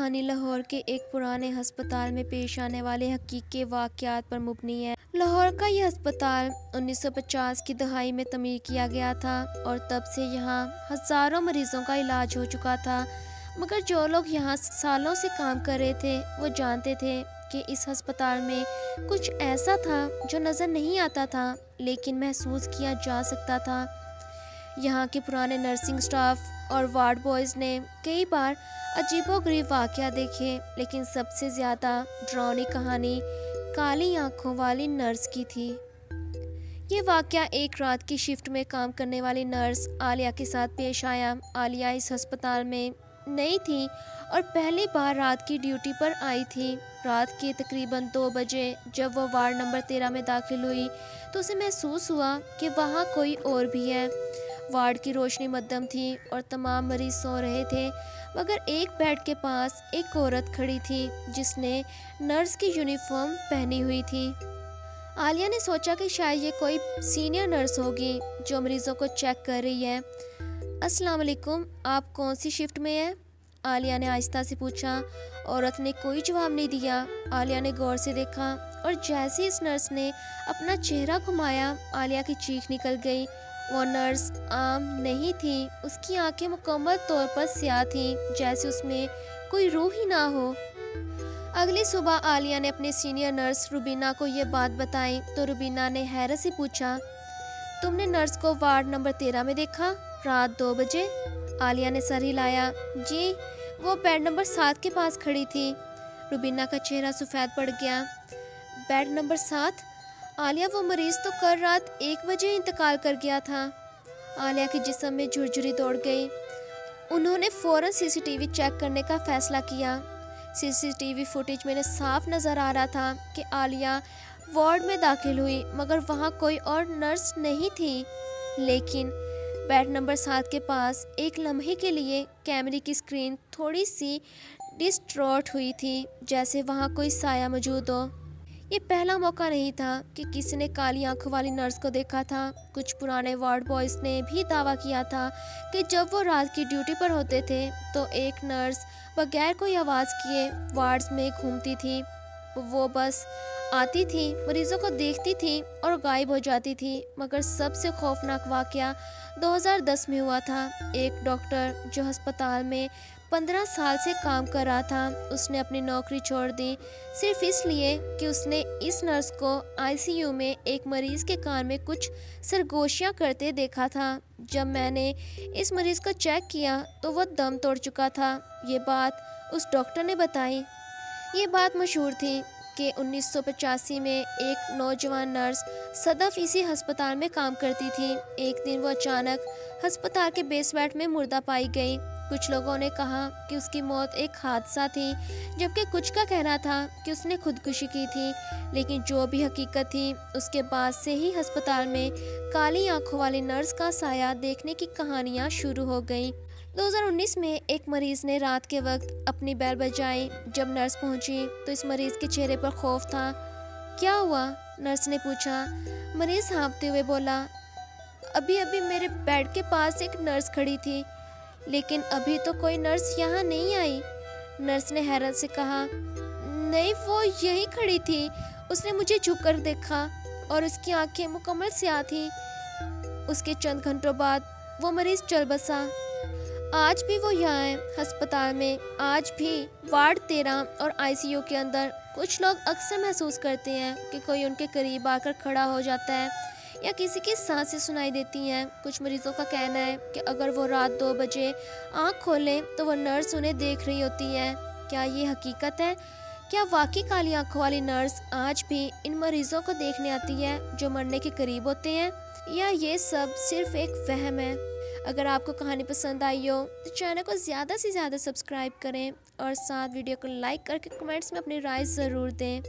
کہانی لاہور کے ایک پرانے ہسپتال میں پیش آنے والے حقیقی واقعات پر مبنی ہے۔ لاہور کا یہ ہسپتال 1950 کی دہائی میں تعمیر کیا گیا تھا اور تب سے یہاں ہزاروں مریضوں کا علاج ہو چکا تھا، مگر جو لوگ یہاں سالوں سے کام کر رہے تھے وہ جانتے تھے کہ اس ہسپتال میں کچھ ایسا تھا جو نظر نہیں آتا تھا لیکن محسوس کیا جا سکتا تھا۔ یہاں کے پرانے نرسنگ سٹاف اور وارڈ بوائز نے کئی بار عجیب و غریب واقعہ دیکھے، لیکن سب سے زیادہ ڈراؤنی کہانی کالی آنکھوں والی نرس کی تھی۔ یہ واقعہ ایک رات کی شفٹ میں کام کرنے والی نرس عالیہ کے ساتھ پیش آیا۔ عالیہ اس ہسپتال میں نئی تھی اور پہلی بار رات کی ڈیوٹی پر آئی تھی۔ رات کے تقریباً 2 بجے جب وہ وارڈ نمبر 13 میں داخل ہوئی تو اسے محسوس ہوا کہ وہاں کوئی اور بھی ہے۔ وارڈ کی روشنی مدھم تھی اور تمام مریض سو رہے تھے، مگر ایک بیڈ کے پاس ایک عورت کھڑی تھی جس نے نرس کی یونیفارم پہنی ہوئی تھی۔ عالیہ نے سوچا کہ شاید یہ کوئی سینئر نرس ہوگی جو مریضوں کو چیک کر رہی ہے۔ السلام علیکم، آپ کون سی شفٹ میں ہیں؟ عالیہ نے آہستہ سے پوچھا۔ عورت نے کوئی جواب نہیں دیا۔ عالیہ نے غور سے دیکھا اور جیسے اس نرس نے اپنا چہرہ گھمایا، عالیہ کی چیخ نکل گئی۔ وہ نرس عام نہیں تھی، اس کی آنکھیں مکمل طور پر سیاہ تھیں، جیسے اس میں کوئی روح ہی نہ ہو۔ اگلی صبح عالیہ نے اپنے سینئر نرس روبینہ کو یہ بات بتائی تو روبینہ نے حیرت سے پوچھا، تم نے نرس کو وارڈ نمبر 13 میں دیکھا رات 2 بجے؟ عالیہ نے سر ہلایا۔ جی، وہ بیڈ نمبر 7 کے پاس کھڑی تھی۔ روبینہ کا چہرہ سفید پڑ گیا۔ Bed number 7؟ عالیہ، وہ مریض تو کل رات 1 بجے انتقال کر گیا تھا۔ عالیہ کے جسم میں جھرجھری دوڑ گئی۔ انہوں نے فوراً CCTV چیک کرنے کا فیصلہ کیا۔ CCTV فوٹیج میں صاف نظر آ رہا تھا کہ عالیہ وارڈ میں داخل ہوئی مگر وہاں کوئی اور نرس نہیں تھی، لیکن بیڈ نمبر 7 کے پاس ایک لمحے کے لیے کیمرے کی اسکرین تھوڑی سی ڈسٹورٹ ہوئی تھی، جیسے وہاں کوئی سایہ موجود ہو۔ یہ پہلا موقع نہیں تھا کہ کسی نے کالی آنکھوں والی نرس کو دیکھا تھا۔ کچھ پرانے وارڈ بوائز نے بھی دعویٰ کیا تھا کہ جب وہ رات کی ڈیوٹی پر ہوتے تھے تو ایک نرس بغیر کوئی آواز کیے وارڈز میں گھومتی تھی۔ وہ بس آتی تھی، مریضوں کو دیکھتی تھی اور غائب ہو جاتی تھی۔ مگر سب سے خوفناک واقعہ 2010 میں ہوا تھا۔ ایک ڈاکٹر جو ہسپتال میں 15 سال سے کام کر رہا تھا، اس نے اپنی نوکری چھوڑ دی صرف اس لیے کہ اس نے اس نرس کو ICU میں ایک مریض کے کان میں کچھ سرگوشیاں کرتے دیکھا تھا۔ جب میں نے اس مریض کو چیک کیا تو وہ دم توڑ چکا تھا۔ یہ بات اس ڈاکٹر نے بتائی۔ یہ بات مشہور تھی کہ 1985 میں ایک نوجوان نرس صدف اسی ہسپتال میں کام کرتی تھی۔ ایک دن وہ اچانک ہسپتال کے بیسمنٹ میں مردہ پائی گئی۔ کچھ لوگوں نے کہا کہ اس کی موت ایک حادثہ تھی، جبکہ کچھ کا کہنا تھا کہ اس نے خودکشی کی تھی۔ لیکن جو بھی حقیقت تھی، اس کے بعد سے ہی ہسپتال میں کالی آنکھوں والی نرس کا سایہ دیکھنے کی کہانیاں شروع ہو گئیں۔ 2019 میں ایک مریض نے رات کے وقت اپنی بیل بجائی۔ جب نرس پہنچی تو اس مریض کے چہرے پر خوف تھا۔ کیا ہوا؟ نرس نے پوچھا۔ مریض ہانپتے ہوئے بولا، ابھی میرے بیڈ کے پاس ایک نرس کھڑی تھی، لیکن ابھی تو کوئی نرس یہاں نہیں آئی۔ نرس نے حیرت سے کہا، نہیں، وہ یہیں کھڑی تھی، اس نے مجھے جھک کر دیکھا اور اس کی آنکھیں مکمل سیاہ تھیں۔ اس کے چند گھنٹوں بعد وہ مریض چل بسا۔ آج بھی وہ یہاں ہے ہسپتال میں، آج بھی وارڈ 13 اور ICU کے اندر کچھ لوگ اکثر محسوس کرتے ہیں کہ کوئی ان کے قریب آ کر کھڑا ہو جاتا ہے یا کسی کی سانسیں سنائی دیتی ہیں۔ کچھ مریضوں کا کہنا ہے کہ اگر وہ رات 2 بجے آنکھ کھولیں تو وہ نرس انہیں دیکھ رہی ہوتی ہے۔ کیا یہ حقیقت ہے؟ کیا واقعی کالی آنکھوں والی نرس آج بھی ان مریضوں کو دیکھنے آتی ہے جو مرنے کے قریب ہوتے ہیں، یا یہ سب صرف ایک وہم ہے؟ اگر آپ کو کہانی پسند آئی ہو تو چینل کو زیادہ سے زیادہ سبسکرائب کریں اور ساتھ ویڈیو کو لائک کر کے کمنٹس میں اپنی رائے ضرور دیں۔